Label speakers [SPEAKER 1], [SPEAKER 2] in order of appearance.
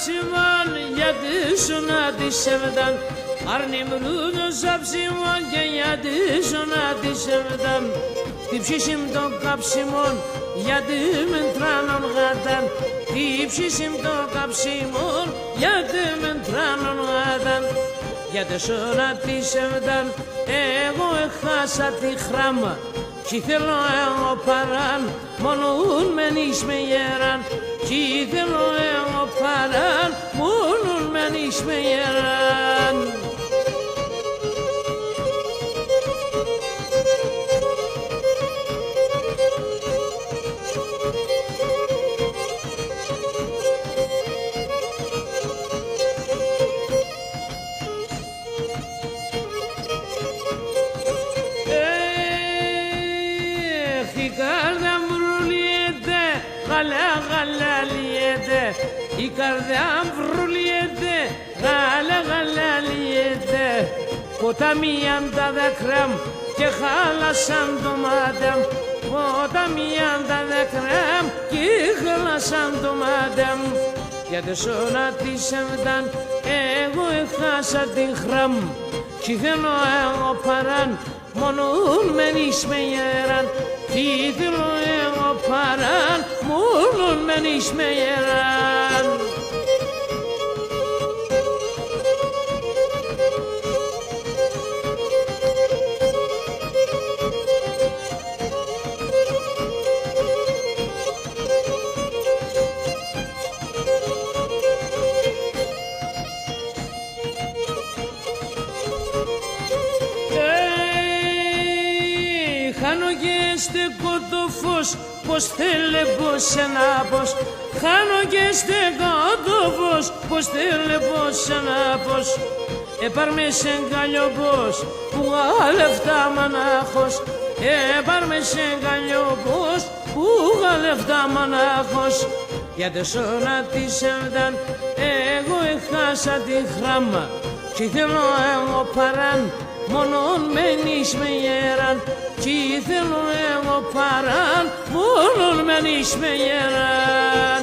[SPEAKER 1] pişman yadışına dişevden Arnimruza pişman yadışına dişevden Dipşişim to kapsimon yadımın tranon gadan Dipşişim to kapsimon yadımın tranon gadan Yadışına dişevden εγώ έχασα τη χράμα κι θέλω εγώ παράν μόνον μένεις με γεράν κι θέλω εγώ παράν μόνον μένεις με γεράν Η καρδιά μου ρουλιέται, γαλά γαλά λιέται Η καρδιά μου ρουλιέται, γαλά γαλά λιέται Ποταμίαν τα δάκρυα μου και χάλασαν το μάτι μου Ποταμίαν τα δάκρυα μου και χάλασαν το μάτι μου Για τη σώνα της εβδάν εγώ έχασα την χράμ Κι θέλω εγώ παράν μόνον μένεις με γεράν Τι θέλω εγώ παράν μόνον μένεις με γεράν Χάνω και στεκώ το φως, πως θέλε πως ένα πως Χάνω και στεκώ το φως, πως θέλε πως ένα πως Έπαρ με σε γκαλιό πως, που γαλεφτά μανάχος Έπαρ με σε γκαλιό πως, που γαλεφτά μανάχος Για τη σώνα της εβδάν, εγώ έχασα τη χράμα Κι θέλω εγώ παράν, μόνον μένεις με γεράν Κι θέλω εγώ παράν, μόνον μένεις με γεράν